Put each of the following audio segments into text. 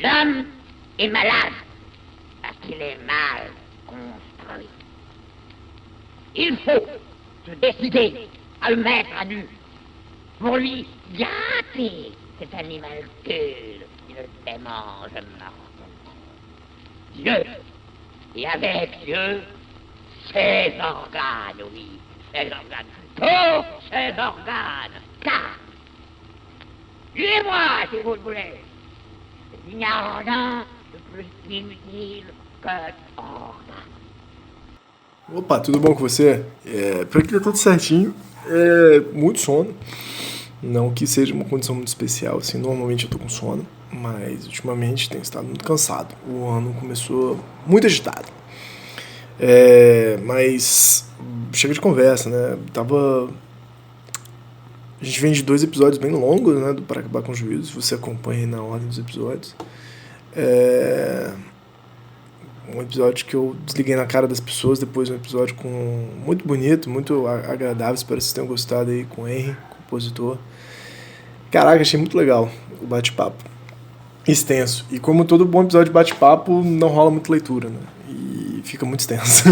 L'homme est malade parce qu'il est mal construit. Il faut se décider à le mettre à nu pour lui gâter cet animal qui le démange mortellement. Dieu, et avec Dieu, ses organes, oui, ses organes, tous ses organes, car, suivez-moi si vous le voulez, il n'y a rien de plus inutile que organe. Opa, tudo bom com você? Por aqui tá tudo certinho. Muito sono. Não que seja uma condição muito especial, assim, normalmente eu tô com sono, mas ultimamente tenho estado muito cansado. O ano começou muito agitado. Mas chega de conversa, né? A gente vem de 2 episódios bem longos, né, do Para Acabar com o Juízo, você acompanha aí na ordem dos episódios. Um episódio que eu desliguei na cara das pessoas, depois um episódio muito bonito, muito agradável, espero que vocês tenham gostado aí, com o Henry, compositor. Caraca, achei muito legal o bate-papo, extenso, e como todo bom episódio de bate-papo, não rola muita leitura, né, e fica muito extenso.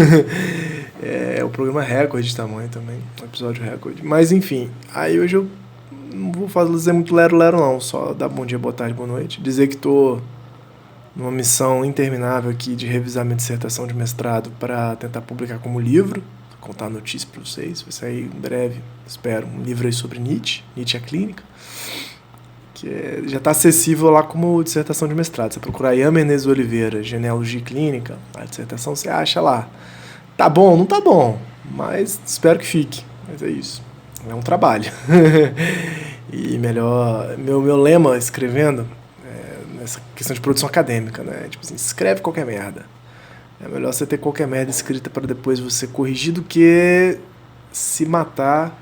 É o programa recorde de tamanho também, um episódio recorde, mas enfim, aí hoje eu não vou fazer muito lero-lero não, só dar bom dia, boa tarde, boa noite, dizer que tô numa missão interminável aqui de revisar minha dissertação de mestrado para tentar publicar como livro, contar a notícia para vocês, vai sair em breve, espero, um livro aí sobre Nietzsche a clínica, que já está acessível lá como dissertação de mestrado. Você procurar Ian Menezes Oliveira, genealogia clínica, a dissertação você acha lá. Tá bom, não tá bom, mas espero que fique, mas é isso, é um trabalho. E melhor, meu lema escrevendo, essa questão de produção acadêmica, né? Tipo assim, escreve qualquer merda. É melhor você ter qualquer merda escrita para depois você corrigir do que se matar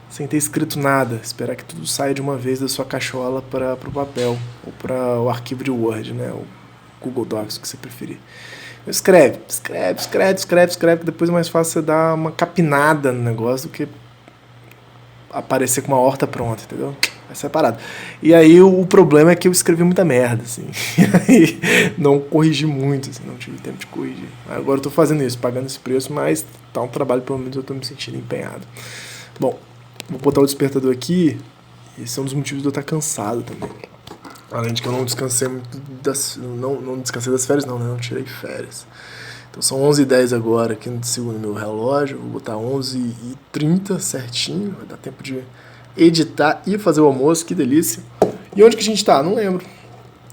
sem ter escrito nada. Esperar que tudo saia de uma vez da sua cachola para o papel ou para o arquivo de Word, né? O Google Docs, o que você preferir. Escreve, que depois é mais fácil você dar uma capinada no negócio do que aparecer com uma horta pronta, entendeu? É separado. E aí o problema é que eu escrevi muita merda, assim. E aí não corrigi muito, assim, não tive tempo de corrigir. Agora eu tô fazendo isso, pagando esse preço, mas tá um trabalho, pelo menos eu tô me sentindo empenhado. Bom, vou botar o despertador aqui. Esse é um dos motivos de eu estar cansado também. Além de que eu não descansei muito não descansei das férias, não, né? Não tirei férias. Então são 11h10 agora, aqui segundo meu relógio. Vou botar 11h30 certinho, vai dar tempo de editar e fazer o almoço, que delícia. E onde que a gente tá? Não lembro.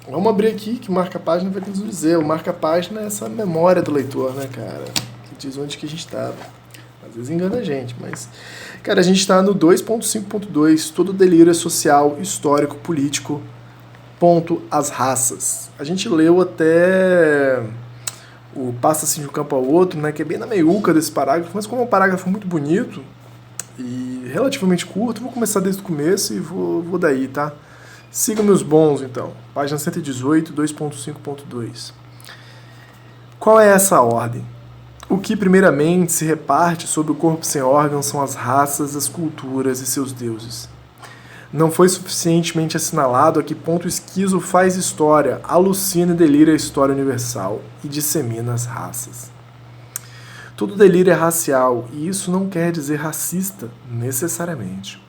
Vamos abrir aqui, que o marca-página vai nos dizer. O marca-página é essa memória do leitor, né, cara? Que diz onde que a gente tava. Às vezes engana a gente, mas... Cara, a gente tá no 2.5.2, todo delírio é social, histórico, político, ponto, as raças. A gente leu até o passa-se de um campo ao outro, né, que é bem na meiuca desse parágrafo, mas como é um parágrafo muito bonito e relativamente curto, vou começar desde o começo e vou daí, tá? Siga meus bons, então. Página 118, 2.5.2. Qual é essa ordem? O que primeiramente se reparte sobre o corpo sem órgãos são as raças, as culturas e seus deuses. Não foi suficientemente assinalado a que ponto o esquizo faz história, alucina e delira a história universal e dissemina as raças. Todo delírio é racial, e isso não quer dizer racista, necessariamente.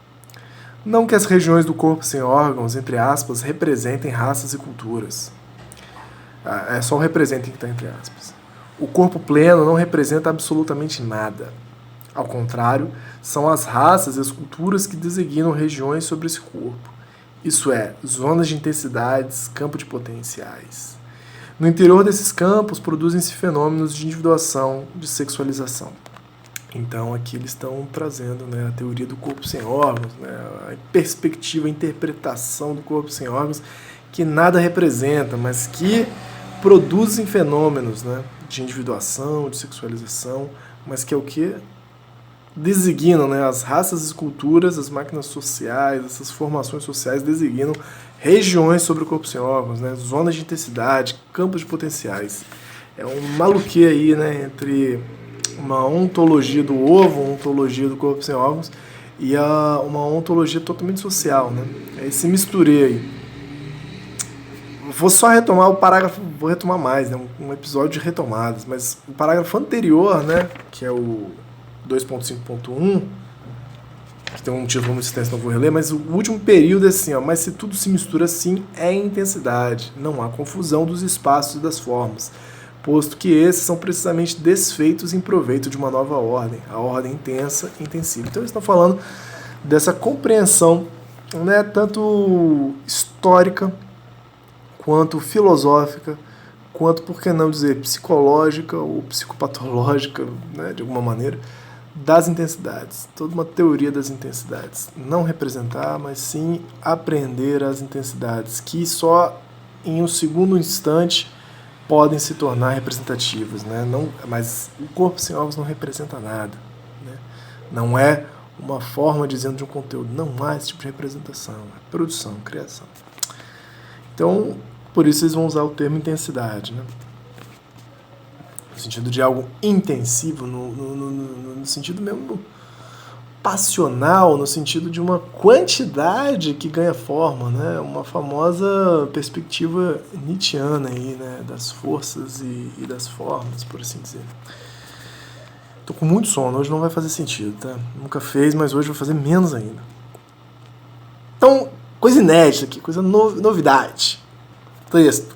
Não que as regiões do corpo sem órgãos, entre aspas, representem raças e culturas. É só o representem que está entre aspas. O corpo pleno não representa absolutamente nada. Ao contrário, são as raças e as culturas que designam regiões sobre esse corpo. Isso é, zonas de intensidades, campos de potenciais. No interior desses campos produzem-se fenômenos de individuação, de sexualização. Então aqui eles estão trazendo, né, a teoria do corpo sem órgãos, né, a perspectiva, a interpretação do corpo sem órgãos, que nada representa, mas que produzem fenômenos, né, de individuação, de sexualização, mas que é o que designam, né, as raças e culturas, as máquinas sociais, essas formações sociais designam regiões sobre o corpo sem órgãos, né, zonas de intensidade, campos de potenciais. É um maluquê aí, né, entre uma ontologia do ovo, uma ontologia do corpo sem órgãos e uma ontologia totalmente social, né? É esse misturei aí. vou só retomar o parágrafo, vou retomar mais, né? Um episódio de retomadas, mas o parágrafo anterior, né, que é o 2.5.1, que tem um título muito extenso, não vou reler, mas o último período é assim, ó, mas se tudo se mistura assim, é intensidade, não há confusão dos espaços e das formas, posto que esses são precisamente desfeitos em proveito de uma nova ordem, a ordem intensa e intensiva. Então eles estão falando dessa compreensão, né, tanto histórica, quanto filosófica, quanto, por que não dizer, psicológica ou psicopatológica, né, de alguma maneira, das intensidades. Toda uma teoria das intensidades. Não representar, mas sim aprender as intensidades, que só em um segundo instante podem se tornar representativas, né? Não, mas o corpo sem órgãos não representa nada, né? Não é uma forma dizendo de um conteúdo, não há esse tipo de representação, é produção, criação. Então, por isso eles vão usar o termo intensidade, né? No sentido de algo intensivo, no sentido mesmo passional, no sentido de uma quantidade que ganha forma, né? Uma famosa perspectiva nietzschiana aí, né? Das forças e das formas, por assim dizer. Tô com muito sono, hoje não vai fazer sentido, tá? Nunca fez, mas hoje vai fazer menos ainda. Então, coisa inédita aqui, coisa novidade. Texto.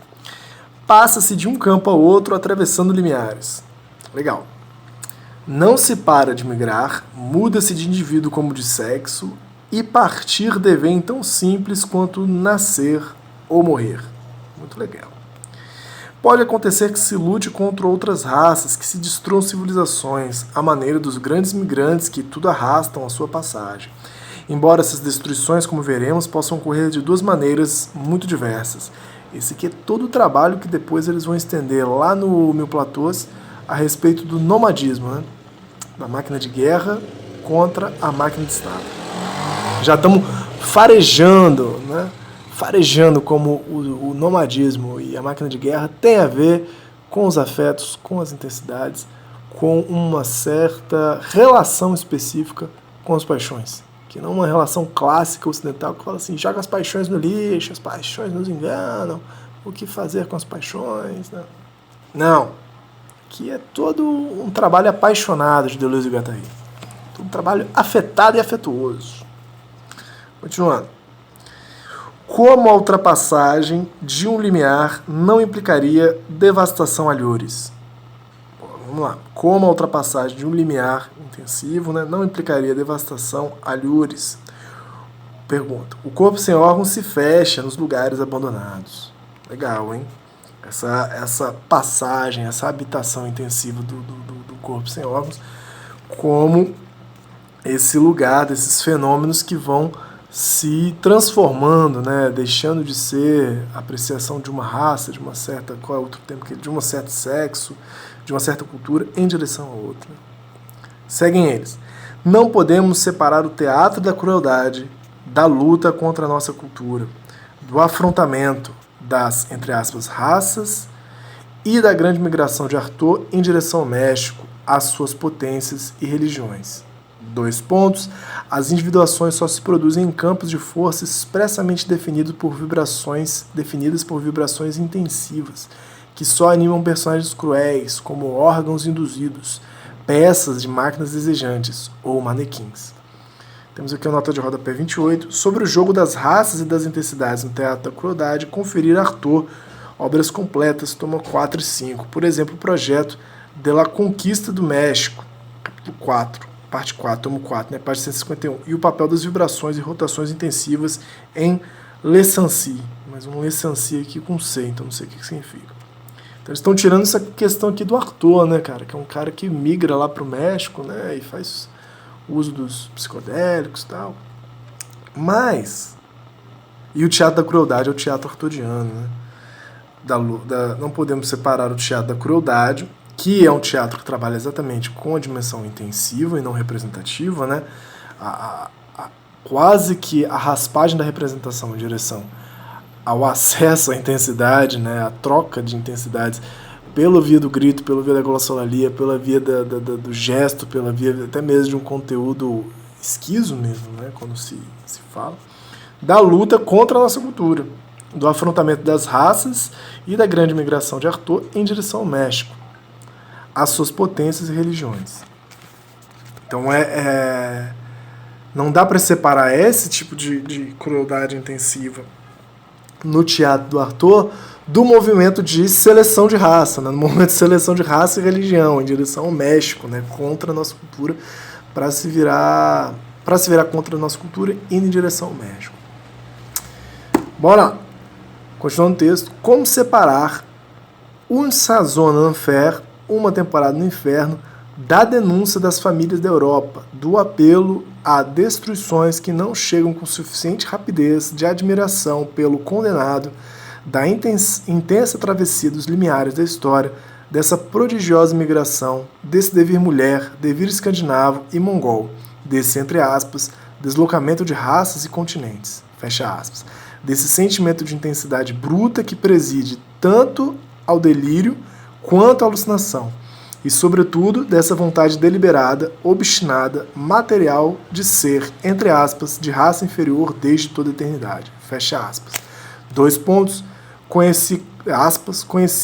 Passa-se de um campo ao outro atravessando limiares. Legal. Não se para de migrar, muda-se de indivíduo como de sexo, e partir devém tão simples quanto nascer ou morrer. Muito legal. Pode acontecer que se lute contra outras raças, que se destruam civilizações, à maneira dos grandes migrantes que tudo arrastam à sua passagem. Embora essas destruições, como veremos, possam ocorrer de duas maneiras muito diversas. Esse aqui é todo o trabalho que depois eles vão estender lá no Mil Platôs a respeito do nomadismo, né? Da máquina de guerra contra a máquina de Estado. Já estamos farejando, né? Farejando como o nomadismo e a máquina de guerra tem a ver com os afetos, com as intensidades, com uma certa relação específica com as paixões. Que não uma relação clássica ocidental que fala assim, joga as paixões no lixo, as paixões nos enganam, o que fazer com as paixões, né? Não. Aqui é todo um trabalho apaixonado de Deleuze e Guattari. Todo um trabalho afetado e afetuoso. Continuando. Como a ultrapassagem de um limiar não implicaria devastação alhures? Vamos lá. Como a ultrapassagem de um limiar intensivo, né, não implicaria devastação alhures? Pergunta. O corpo sem órgãos se fecha nos lugares abandonados. Legal, hein? Essa passagem, essa habitação intensiva do corpo sem órgãos, como esse lugar desses fenômenos que vão se transformando, né, deixando de ser apreciação de uma raça, de uma certa, qual é outro termo, de um certo sexo, de uma certa cultura, em direção a outra. Seguem eles. Não podemos separar o teatro da crueldade da luta contra a nossa cultura, do afrontamento das, entre aspas, raças e da grande migração de Artaud em direção ao México, às suas potências e religiões. 2 pontos. As individuações só se produzem em campos de força expressamente definidos por vibrações intensivas, que só animam personagens cruéis, como órgãos induzidos, peças de máquinas desejantes ou manequins. Temos aqui a nota de rodapé 28. Sobre o jogo das raças e das intensidades no teatro da crueldade, conferir Artaud, obras completas, toma 4 e 5. Por exemplo, o projeto de La Conquista do México, capítulo 4. Parte 4, tomo 4, né? Parte 151. E o papel das vibrações e rotações intensivas em Le Sancy. Mas um Le Sancy aqui com C, então não sei o que significa. Então eles estão tirando essa questão aqui do Artaud, né, cara? Que é um cara que migra lá pro México, né? E faz uso dos psicodélicos e tal. Mas... E o teatro da crueldade é o teatro artaudiano, né? Não podemos separar o teatro da crueldade, que é um teatro que trabalha exatamente com a dimensão intensiva e não representativa, né? Quase que a raspagem da representação em direção ao acesso à intensidade, né? A troca de intensidades pela via do grito, pela via da glossolalia, pela via do gesto, pela via até mesmo de um conteúdo esquizo mesmo, né? Quando se fala, da luta contra a nossa cultura. do afrontamento das raças e da grande migração de Arthur em direção ao México, às suas potências e religiões. Então não dá para separar esse tipo de crueldade intensiva no teatro do Arthur do movimento de seleção de raça, né? No movimento de seleção de raça e religião em direção ao México, né? Contra a nossa cultura, para se virar contra a nossa cultura e indo em direção ao México. Bora lá. Continuando o texto. Como separar Une saison en enfer, uma temporada no inferno, da denúncia das famílias da Europa, do apelo a destruições que não chegam com suficiente rapidez de admiração pelo condenado, da intensa travessia dos limiares da história, dessa prodigiosa migração, desse devir mulher, devir escandinavo e mongol, desse, entre aspas, deslocamento de raças e continentes, fecha aspas, desse sentimento de intensidade bruta que preside tanto ao delírio quanto à alucinação, e, sobretudo, dessa vontade deliberada, obstinada, material de ser, entre aspas, de raça inferior desde toda a eternidade, fecha aspas. 2 pontos, conheci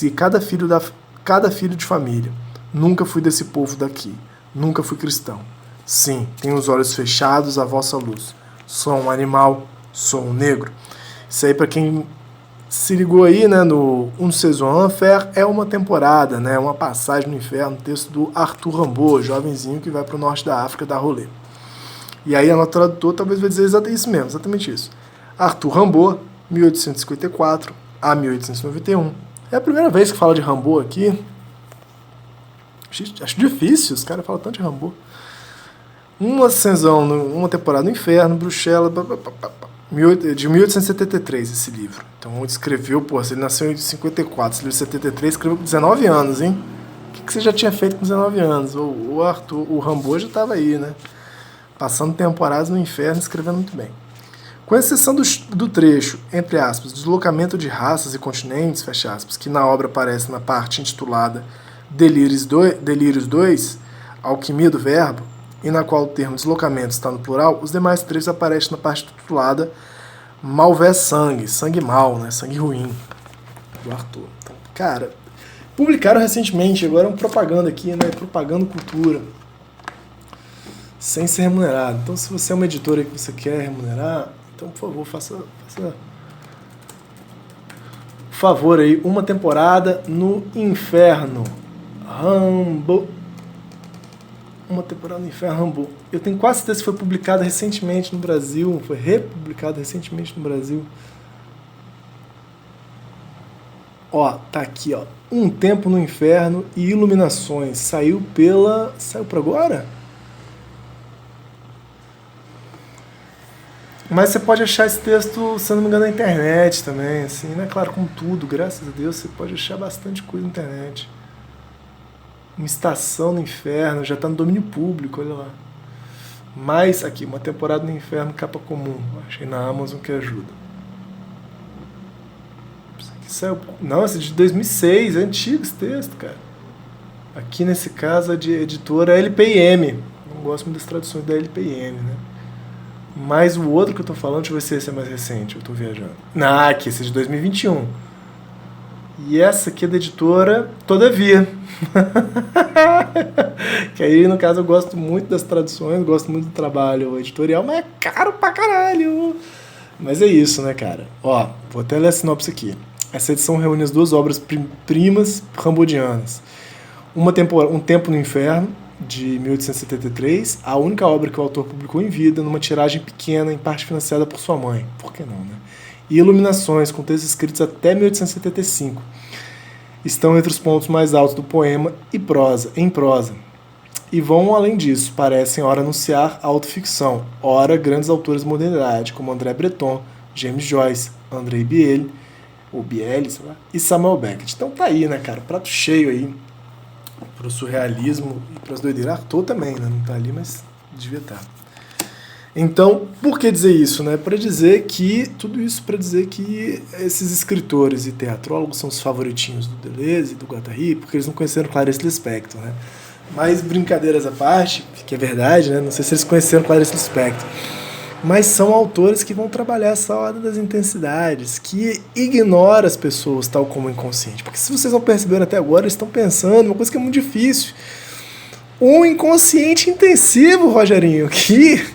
cada filho de família, nunca fui desse povo daqui, nunca fui cristão. Sim, tenho os olhos fechados à vossa luz. Sou um animal, sou um negro. Isso aí, para quem se ligou aí, né, no Une saison en enfer, é uma temporada, né, uma passagem no inferno, texto do Arthur Rimbaud, jovenzinho que vai para o norte da África dar rolê. E aí a nota tradutor talvez vai dizer exatamente isso. Arthur Rimbaud, 1854 a 1891. É a primeira vez que fala de Rimbaud aqui. Acho difícil, os caras falam tanto de Rimbaud. Uma temporada no inferno, Bruxelas, de 1873 esse livro. Então ele escreveu, se ele nasceu em 54, esse livro de 73, escreveu com 19 anos, hein? O que você já tinha feito com 19 anos? O Rimbaud já estava aí, né? Passando temporadas no inferno, escrevendo muito bem. Com exceção do trecho, entre aspas, deslocamento de raças e continentes, fecha aspas, que na obra aparece na parte intitulada Delírios 2, Alquimia do Verbo, e na qual o termo deslocamento está no plural, os demais trechos aparecem na parte titulada Mauvais sangue, sangue mau, né? Sangue ruim, do Arthur. Então, cara, publicaram recentemente, agora é uma propaganda aqui, né? Propaganda cultura, sem ser remunerado. Então, se você é uma editora que você quer remunerar, então, por favor, faça favor aí, uma temporada no inferno. Uma temporada no inferno, Rimbaud. Eu tenho quase certeza que foi publicada recentemente no Brasil, foi republicada recentemente no Brasil. Ó, tá aqui, ó. Um Tempo no Inferno e Iluminações. Saiu pra agora? Mas você pode achar esse texto, se eu não me engano, na internet também, assim, né? Claro, com tudo, graças a Deus, você pode achar bastante coisa na internet. Uma estação no inferno, já está no domínio público, olha lá. Mas, aqui, uma temporada no inferno, capa comum. Achei na Amazon que ajuda. Isso aqui saiu... Não, esse é de 2006, é antigo esse texto, cara. Aqui, nesse caso, a de editora LPM. Não gosto muito das traduções da LPM, né? Mas o outro que eu tô falando, deixa eu ver se esse é mais recente, eu tô viajando. Aqui, esse é de 2021. E essa aqui é da editora Todavia. Que aí, no caso, eu gosto muito das traduções, gosto muito do trabalho editorial, mas é caro pra caralho. Mas é isso, né, cara? Ó, vou até ler a sinopse aqui. Essa edição reúne as 2 obras primas rambodianas. Um Tempo no Inferno, de 1873, a única obra que o autor publicou em vida, numa tiragem pequena, em parte financiada por sua mãe. Por que não, né? E Iluminações, com textos escritos até 1875. Estão entre os pontos mais altos do poema em prosa. E vão além disso, parecem ora anunciar autoficção, ora grandes autores da modernidade, como André Breton, James Joyce, André Biel, ou Biel, sei lá, e Samuel Beckett. Então tá aí, né, cara? Prato cheio aí pro surrealismo e pras doideiras. Arthur também, né? Não tá ali, mas devia estar. Então, por que dizer isso, né? Para dizer que, tudo isso para dizer que esses escritores e teatrólogos são os favoritinhos do Deleuze e do Guattari, porque eles não conheceram Clarice Lispector, né? Mas brincadeiras à parte, que é verdade, né? Não sei se eles conheceram Clarice Lispector, mas são autores que vão trabalhar essa ordem das intensidades, que ignora as pessoas tal como o inconsciente. Porque se vocês não perceberam até agora, eles estão pensando uma coisa que é muito difícil. Um inconsciente intensivo, Rogerinho, que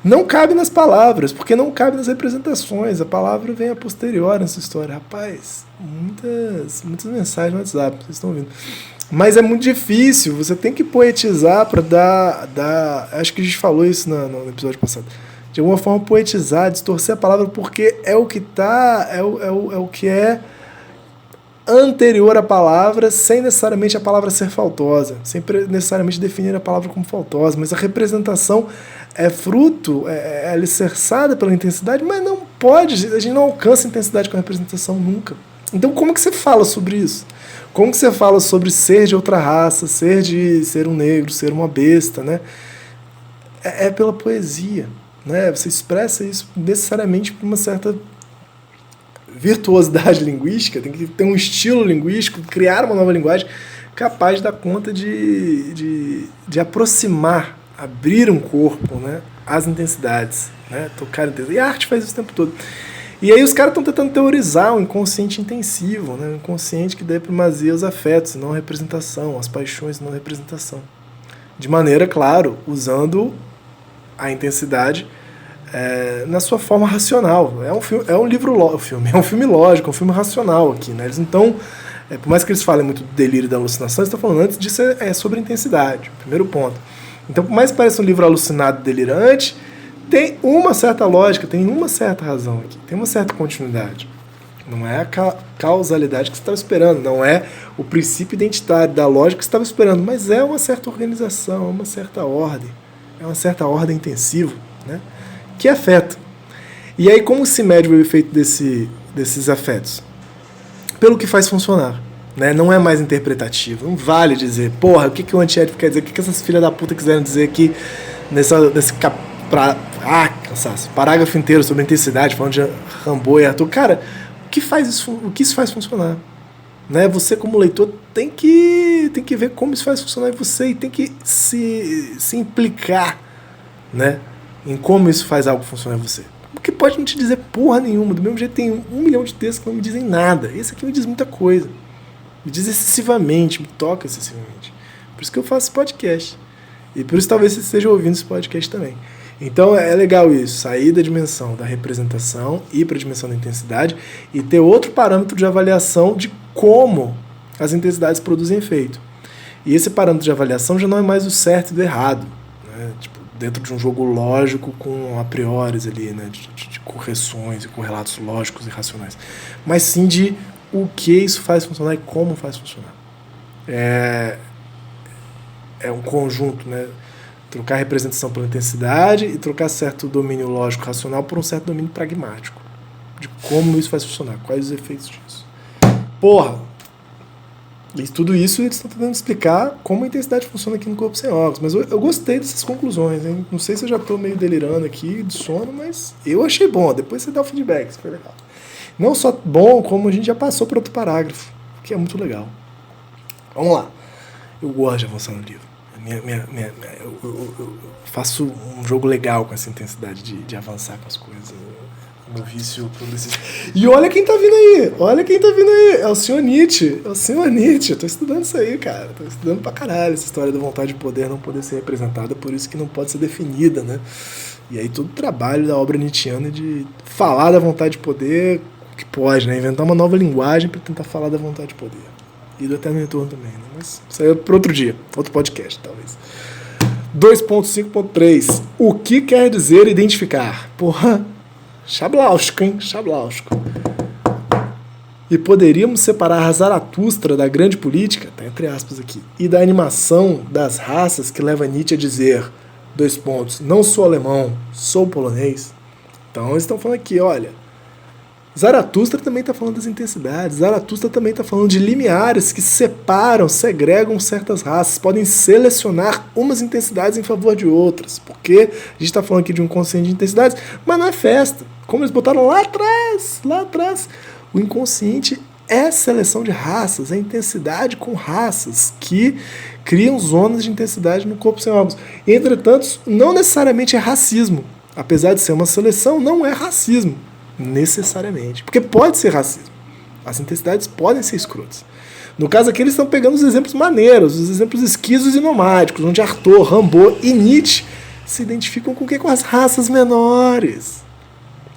não cabe nas palavras, porque não cabe nas representações. A palavra vem a posterior nessa história. Rapaz, muitas mensagens no WhatsApp, vocês estão ouvindo. Mas é muito difícil, você tem que poetizar para dar... Acho que a gente falou isso no episódio passado. De alguma forma poetizar, distorcer a palavra, porque é o que tá, é o que é anterior à palavra, sem necessariamente a palavra ser faltosa, sem necessariamente definir a palavra como faltosa, mas a representação é fruto, é alicerçada pela intensidade, mas não pode, a gente não alcança a intensidade com a representação nunca. Então como que você fala sobre isso? Como que você fala sobre ser de outra raça, ser um negro, ser uma besta, né? É pela poesia, né? Você expressa isso necessariamente por uma certa virtuosidade linguística, tem que ter um estilo linguístico, criar uma nova linguagem capaz de dar conta de aproximar, abrir um corpo, né, às intensidades, né, tocar intensidades. E a arte faz isso o tempo todo. E aí os caras estão tentando teorizar o inconsciente intensivo, né, o inconsciente que dê primazia aos afetos, não a representação, às paixões, não a representação. De maneira, claro, usando a intensidade na sua forma racional. É um filme lógico, é um filme racional aqui, né? Eles não estão, por mais que eles falem muito do delírio e da alucinação, eles estão falando antes disso sobre intensidade, primeiro ponto. Então, por mais que pareça um livro alucinado e delirante, tem uma certa lógica, tem uma certa razão aqui, tem uma certa continuidade. Não é a causalidade que você estava esperando, não é o princípio identitário da lógica que você estava esperando, mas é uma certa organização, uma certa ordem, é uma certa ordem intensiva, né, que afeta. E aí como se mede o efeito desses afetos? Pelo que faz funcionar, né? Não é mais interpretativo, não vale dizer, porra, o que o antiético quer dizer, o que essas filhas da puta quiseram dizer aqui nesse parágrafo inteiro sobre intensidade, falando de Rimbaud e Arthur. Cara, o que isso faz funcionar? Né? Você como leitor tem que ver como isso faz funcionar em você e tem que se implicar, né, em como isso faz algo funcionar em você. Porque pode não te dizer porra nenhuma, do mesmo jeito tem 1 milhão de textos que não me dizem nada. Esse aqui me diz muita coisa. Me diz excessivamente, me toca excessivamente. Por isso que eu faço esse podcast. E por isso talvez você esteja ouvindo esse podcast também. Então é legal isso, sair da dimensão da representação, ir para a dimensão da intensidade e ter outro parâmetro de avaliação de como as intensidades produzem efeito. E esse parâmetro de avaliação já não é mais o certo e do errado, né? Tipo, dentro de um jogo lógico com a priori ali, né? de correções e correlatos lógicos e racionais. Mas sim de o que isso faz funcionar e como faz funcionar. É um conjunto, né? Trocar a representação pela intensidade e trocar certo domínio lógico racional por um certo domínio pragmático. De como isso faz funcionar, quais os efeitos disso. Porra! E tudo isso eles estão tentando explicar como a intensidade funciona aqui no Corpo Sem Óculos. Mas eu gostei dessas conclusões, hein? Não sei se eu já estou meio delirando aqui de sono, mas eu achei bom. Depois você dá o feedback, isso foi legal. Não só bom, como a gente já passou para outro parágrafo, que é muito legal. Vamos lá. Eu gosto de avançar no livro. Eu faço um jogo legal com essa intensidade de avançar com as coisas. Meu vício progressista. E olha quem tá vindo aí! Olha quem tá vindo aí! É o Sr. Nietzsche. É o Sr. Nietzsche. Eu tô estudando isso aí, cara. Tô estudando pra caralho essa história da vontade de poder não poder ser representada, por isso que não pode ser definida, né? E aí todo o trabalho da obra nietzschiana de falar da vontade de poder, que pode, né? Inventar uma nova linguagem pra tentar falar da vontade de poder. E do eterno retorno também, né? Mas isso aí é para outro dia, outro podcast, talvez. 2.5.3. O que quer dizer identificar? Porra, Chablausco, hein? Chablausco. E poderíamos separar Zaratustra da grande política, tá entre aspas aqui, e da animação das raças que leva Nietzsche a dizer, não sou alemão, sou polonês. Então eles estão falando aqui, olha, Zaratustra também está falando das intensidades, Zaratustra também está falando de limiares que separam, segregam certas raças, podem selecionar umas intensidades em favor de outras, porque a gente está falando aqui de um consciente de intensidades, mas não é festa, como eles botaram lá atrás, o inconsciente é seleção de raças, é intensidade com raças que criam zonas de intensidade no corpo sem órgãos. Entretanto, não necessariamente é racismo. Apesar de ser uma seleção, não é racismo, necessariamente. Porque pode ser racismo. As intensidades podem ser escrotas. No caso aqui, eles estão pegando os exemplos maneiros, os exemplos esquisos e nomádicos, onde Arthur, Rimbaud e Nietzsche se identificam com o quê? Com as raças menores.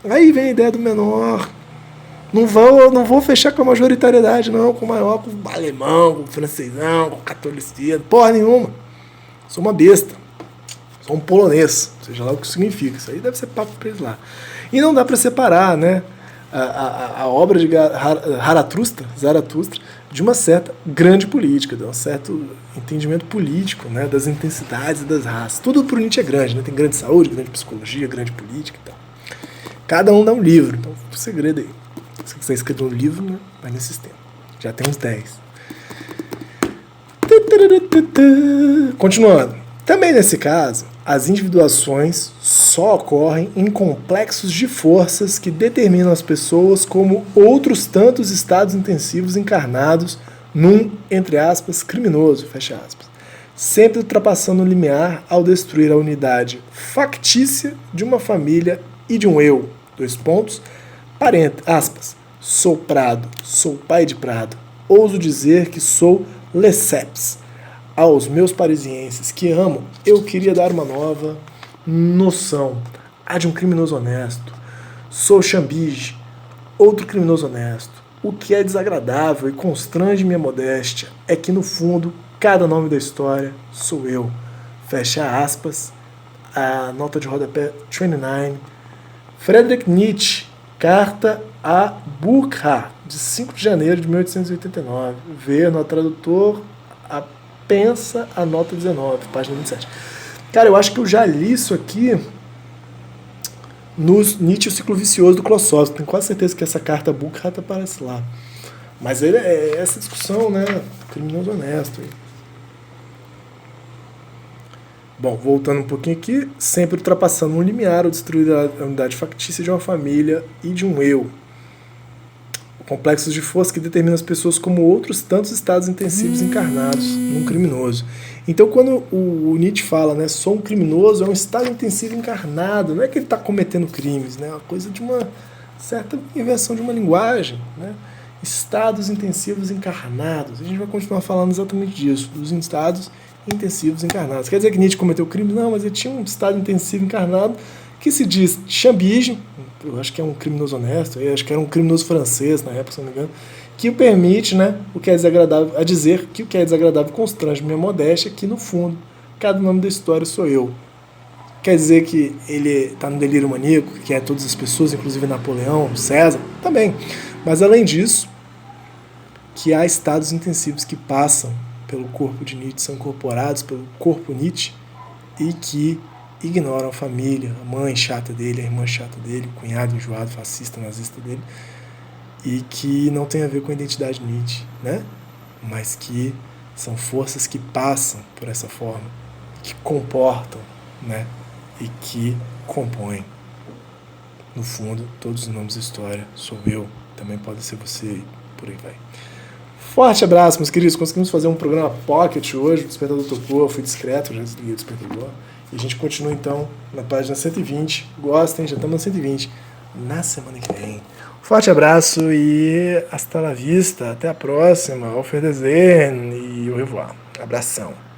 Aí vem a ideia do menor. Não vou fechar com a majoritariedade, não, com o maior, com o alemão, com o francesão, com o catolicismo, porra nenhuma. Sou uma besta. Sou um polonês, seja lá o que significa. Isso aí deve ser papo pra eles lá. E não dá para separar, né, a obra de Zaratustra de uma certa grande política, de um certo entendimento político, né, das intensidades e das raças. Tudo pro Nietzsche é grande, né? Tem grande saúde, grande psicologia, grande política e tal. Cada um dá um livro, então o segredo aí. Se você quiser escrever um livro, né, vai nesse sistema. Já tem uns 10. Continuando. Também nesse caso, as individuações só ocorrem em complexos de forças que determinam as pessoas como outros tantos estados intensivos encarnados num, entre aspas, criminoso, fecha aspas, sempre ultrapassando o limiar ao destruir a unidade factícia de uma família e de um eu, aspas, sou Prado, sou pai de Prado, ouso dizer que sou Lesseps. Aos meus parisienses que amo, eu queria dar uma nova noção. A de um criminoso honesto. Sou Chambige, outro criminoso honesto. O que é desagradável e constrange minha modéstia é que, no fundo, cada nome da história sou eu. Fecha aspas. A nota de rodapé 29. Friedrich Nietzsche, carta a Burckhardt, de 5 de janeiro de 1889. Vê no tradutor a Pensa, a nota 19, página 27. Cara, eu acho que eu já li isso aqui no Nietzsche, o ciclo vicioso do Klossowski. Tenho quase certeza que essa carta Burckhardt aparece lá. Mas ele é essa discussão, né? Criminoso honesto. Bom, voltando um pouquinho aqui, sempre ultrapassando um limiar ou destruir a unidade factícia de uma família e de um eu. Complexos de força que determinam as pessoas como outros tantos estados intensivos encarnados num criminoso. Então, quando o Nietzsche fala, né, sou um criminoso, é um estado intensivo encarnado, não é que ele está cometendo crimes, né, é uma coisa de uma certa inversão de uma linguagem, né, estados intensivos encarnados. A gente vai continuar falando exatamente disso, dos estados intensivos encarnados. Quer dizer que Nietzsche cometeu crime? Não, mas ele tinha um estado intensivo encarnado que se diz Chambige, eu acho que é um criminoso honesto, eu acho que era um criminoso francês na época, se não me engano, que o permite, né, o que é desagradável, a dizer que o que é desagradável constrange minha modéstia, que no fundo, cada nome da história sou eu. Quer dizer que ele está no delírio maníaco, que é todas as pessoas, inclusive Napoleão, César, também. Mas além disso, que há estados intensivos que passam pelo corpo de Nietzsche, são incorporados pelo corpo Nietzsche, e que ignoram a família, a mãe chata dele, a irmã chata dele, o cunhado enjoado, fascista, nazista dele, e que não tem a ver com a identidade Nietzsche, né? Mas que são forças que passam por essa forma, que comportam, né? E que compõem. No fundo, todos os nomes da história sou eu, também pode ser você, e por aí vai. Forte abraço, meus queridos. Conseguimos fazer um programa pocket hoje, o despertador tocou, eu fui discreto, já desliguei o despertador. E a gente continua então na página 120. Gostem, já estamos na 120. Na semana que vem. Forte abraço e hasta la vista. Até a próxima. Auf Wiedersehen e au revoir. Abração.